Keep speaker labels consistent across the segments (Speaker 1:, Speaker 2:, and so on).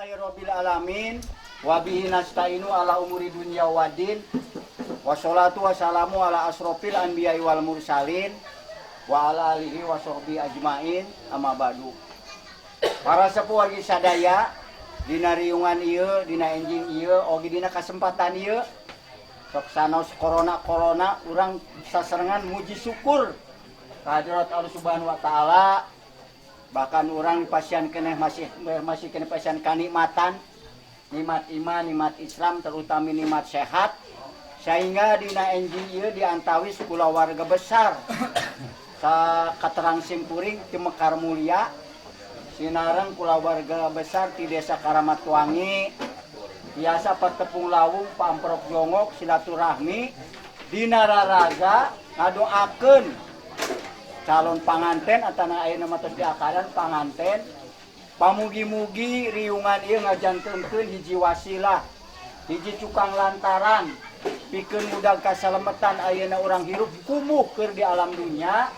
Speaker 1: Alhamdulillahirabbil alamin wa bihi nasta'inu ala umuri dunya waddin. Wassalatu wassalamu ala asrofil anbiya'i wal mursalin wa ala alihi wa sahbihi ajmain. Amma ba'du. Para sepuh wargi sadaya dina riungan ieu, dina enjing ieu, oge dina kasempatan ieu sok sanos corona urang saserengan muji syukur kehadirat Allah Subhanahu wa taala. Bahkan orang pasien kena masih kena pasien kanikmatan nikmat iman, nikmat Islam, terutama nikmat sehat, sehingga dina enjing ieu diantawis kulawarga besar sa katerang simpuring ti Mekar Mulia sinareng kulawarga besar ti Desa Karamatwangi biasa patepung lawung pamprok jongok silaturahmi dina raraga ngadoakeun calon panganten atau ayeuna mah teh diakaran panganten pamugi-mugi riungan ieu ngajantenkeun hiji wasilah hiji cukang lantaran pikeun mudag kasalemetan ayeuna urang hirup kumuh keur di alam dunya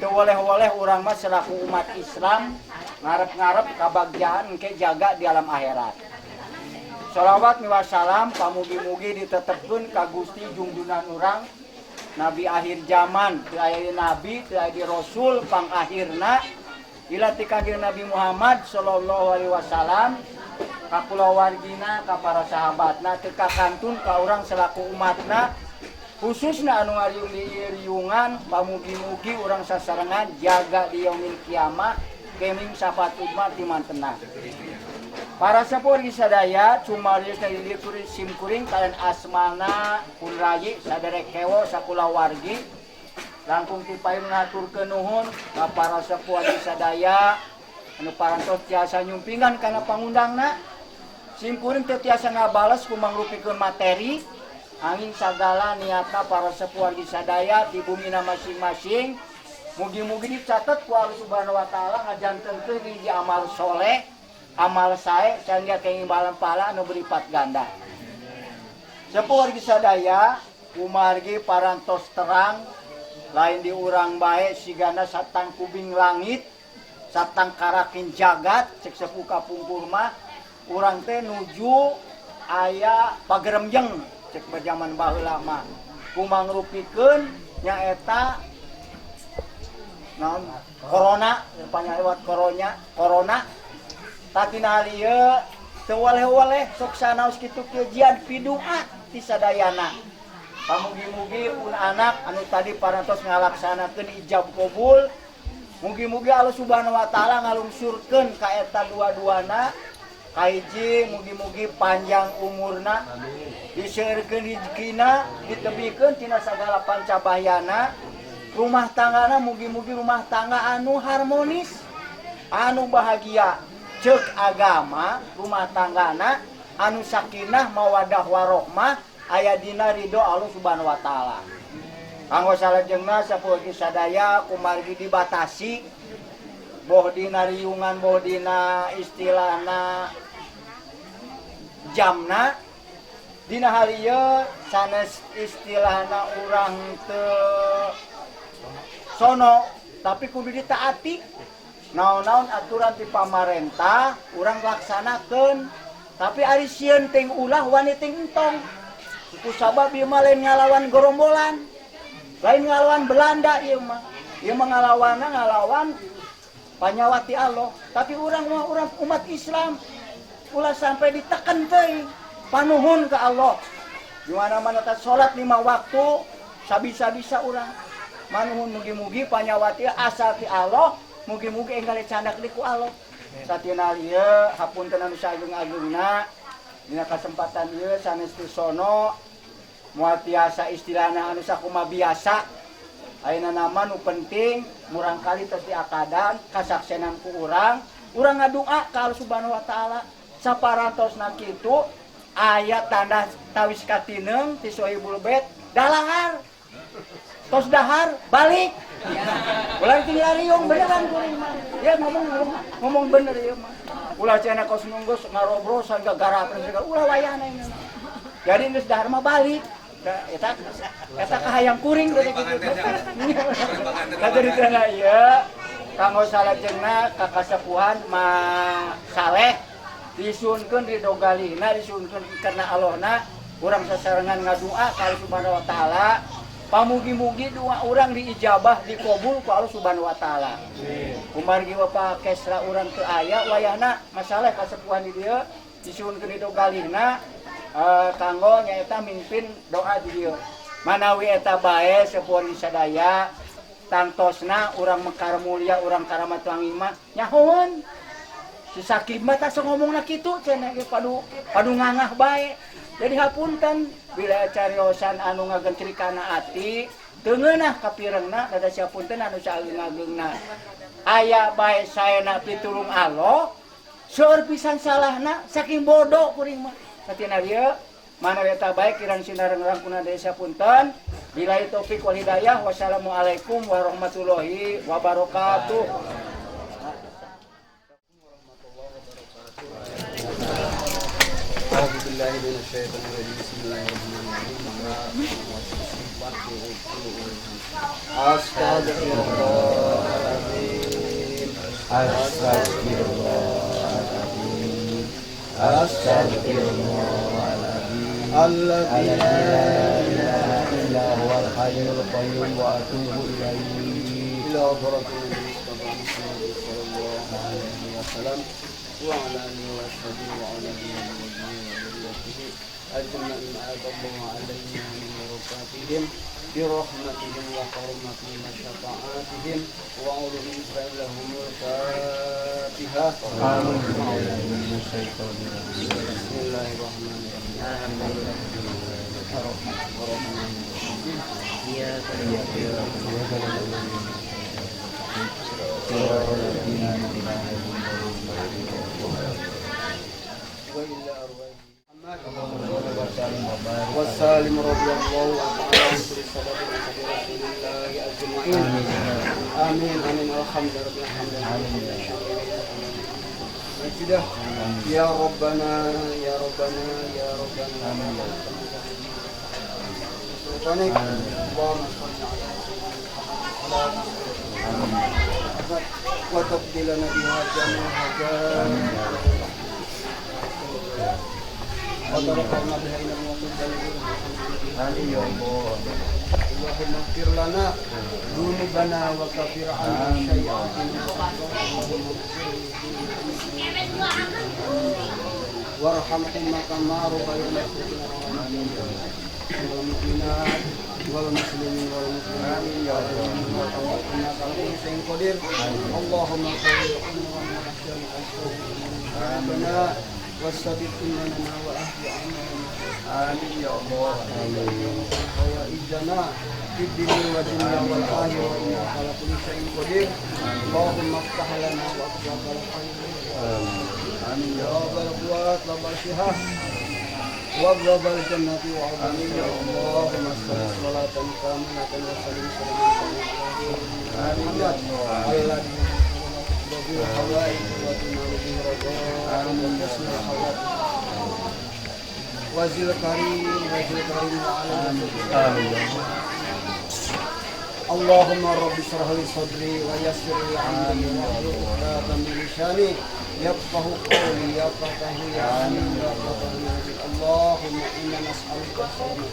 Speaker 1: teu woleh-woleh urang mah selaku umat Islam ngarep-ngarep kabagjaan engke jaga di alam akhirat. Shalawat wa salam pamugi-mugi ditetepkeun ka Gusti junjungan urang Nabi akhir zaman, teu aya nabi, teu aya rasul pang akhirna ila ti kanjeng Nabi Muhammad sallallahu alaihi wasallam ka kulawargina ka para sahabatna teu kakantun ka urang selaku umatna khususna anu ngariung di riungan pamugi-mugi urang sasarengan jaga di yaumil kiamah keming sapatujna ti mantenna. Para sepuh sadaya cumarius dari simkuring kalian asmana kunrayi saderek kewo sakulawargi langkung ti payun ngaturkeun nuhun ka para sepuh sadaya anu parantos tiasa nyumpingan kana pangundangna simkuring teu tiasa ngabales ku mangrupikeun materi angin sagala niatna para sepuh sadaya di bumina masing-masing mugi-mugi dicatet ku Allah Subhanahu wa taala ngajantenkeun hiji amal soleh amal sae sehingga keimbalan pala anu beripat ganda. Sepuh wargi sadaya kumargi parantos terang lain di urang bae sigana satang kubing langit satang karakin jagat cek sepuh kapungkur mah urang teh nuju aya pageremjeng cek berjaman baheula mah kumangrupikeun nyaeta naon corona panyawat corona tatina lieu teu waleh-waleh sok sanaos kitu kejian pidoa ti sadayana. Pamugi-mugi pun anak anu tadi parantos ngalaksanakeun ijab qabul. Mugi-mugi Allah Subhanahu wa taala ngalungsurkeun ka eta dua-duana. Ka hiji mugi-mugi panjang umurna, diseureurkeun rezekina, ditebikeun tina sagala pancabahyana. Rumah tanggana mugi-mugi rumah tangga anu harmonis, anu bahagia. Cek agama rumah tanggana anu sakinah mawadah warohmah aya dina ridho Allah Subhanahu wa taala. Kanggo salajengna sapuh sadaya kumargi dibatasi boh dina riungan boh dina istilahna jamna dina harieu sanes istilahna urang teu sono tapi kudu ditaati. Naon-naon aturan ti pamarentah urang laksanakeun tapi ari sieun ting ulah wani ting entong ku sabab ieu mah lain ngalawan gerombolan lain ngalawan Belanda ieu mah ngalawan panyawati Allah tapi urang mah urang umat Islam ulah sampai diteken teuing panuhun ka Allah di mana-mana ta salat 5 waktu sabisa-bisa urang manuhun mugi-mugi panyawati asal ti Allah mugi-mugi enggal candak di ku Allah. Satina lieu hapunten anu sagung-agungna dina kasempatan ieu sanes ti sono moal tiasa istilahna anu sakumaha biasa. Ayeuna nama nu penting murangkali tos diakadan kasaksenan ku urang ngadoa ka Allah Subhanahu wa taala. Saparantosna kitu aya tanda tawis katineung ti Sohibul Bait dalahar. Tos dahar balik. Ulah tinggal riung beneran kuring mah. Ya ngomong bener ieu mah. Ulah cenah kos nunggos ngarobros harga garapan segala ulah wayahna ieu. Jadi geus dahar mah balik. Eta kahayang kuring teh kitu. Kaceritana ieu kanggo salajengna kakasepuhan Mang Saleh disuunkeun ridho galihna disuunkeun karena Allahna urang sasarengan ngadua ka Allah Subhanahu wa taala pamugi-mugi doa urang diijabah dikabul ku Allah Subhanahu wa taala. Kumargi Bapak Kesra urang teu aya wayahna masalah kasepuhan di dieu disuunkeun ridho galihna kanggo nyaeta mimpin doa di dieu. Manawi eta bae sapuan sadaya tangtosna urang mekar mulia urang karamat wangi mah nyahoon. Si Sakib mah tak ngomongna kitu cenah ge padu ngangah bae. Jadi hapunten bila cariosan anu ngagentrikana ati teu ngeunah kapirengna dada sapunten anu saeung-ageungna. Aya bae saena pitulung Allah seueur pisan salahna saking bodoh kuring mah. Satina dieu manawi eta bae kirang sinareng-rang kuna desa punten. Billahi taufik wal hidayah. Wassalamualaikum warahmatullahi wabarakatuh.
Speaker 2: Alhamdulillah minasyaitonir rajim. Bismillahirrahmanirrahim. Astagfirullahaladzim. Astagfirullahaladzim. Astagfirullahaladzim. Alladzi la ilaha illa huwal hayyul qayyum wa atubu ilaihi. Ila hadratil Mustafa sallallahu alaihi wasallam wa ala alihi wa sahbihi wa ala أجمعين أعاذ الله علينا من بركاتهم برحمتهم وحرمتهم وشفاعتهم وأعوذ بالله لهم الفاتحة. بسم الله الرحمن Wassalim radhiyallahu ta'ala an sahabatin Rasulillah ajma'in. Amin amin alhamdulillah. Sudah ya Rabbana ya Rabbana ya Rabbana. Amin. Subhanak wa tabdilana biha jannah hajan. وتركنا بها إلى الموت آمين يا الله. اللهم اغفر لنا ذنوبنا وكفر عنا سيئاتنا وارحمنا كما ربينا والمؤمنات والمسلمين والمسلمات يا الله إنك على كل شيء قدير. اللهم صل وسلم والصديق إيماننا وأهل عملنا. آمين يا الله. وإجنا في الدين والدنيا والآخرة إنك على كل شيء قدير. اللهم افتح لنا وأبواب الخير. آمين يا رب القوات رب الشهاد وابواب الجنة وعظيم يا اللهم صل صلاة كاملة وسلم على محمد الذي الحوائج وتنال به رجاء وحسن الخواتم وزل كريم وعلى آمين. اللهم رب اشرح لي صدري ويسر لي امري واحلل عقدة من لساني يفقهوا قولي يفقه يا امين يا رب العالمين. اللهم انا نسالك السلامة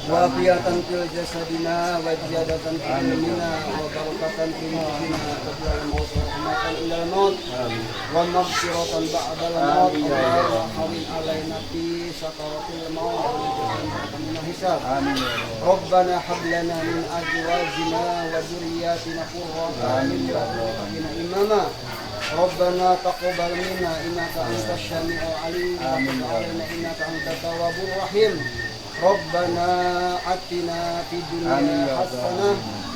Speaker 2: وعافية في جسدنا وزيادة في علمنا وبركة في رزقنا قبل الموت ورحمة إلى الموت ومغفرة بعد الموت. اللهم حرم علينا في سكرات الموت من الحساب. ربنا هب لنا من أزواجنا وذرياتنا قرة أعين واجعلنا إماما. ربنا تقبل منا إنك أنت السميع العليم وتب علينا إنك أنت التواب الرحيم. ربنا آتنا في الدنيا حسنة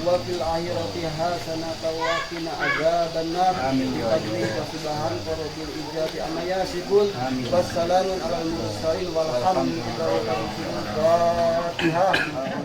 Speaker 2: وفي الآخرة حسنة وقنا عذاب النار. بفضلك سبحانك رب العزة عما يصفون والسلام على المرسلين والحمد لله رب العالمين.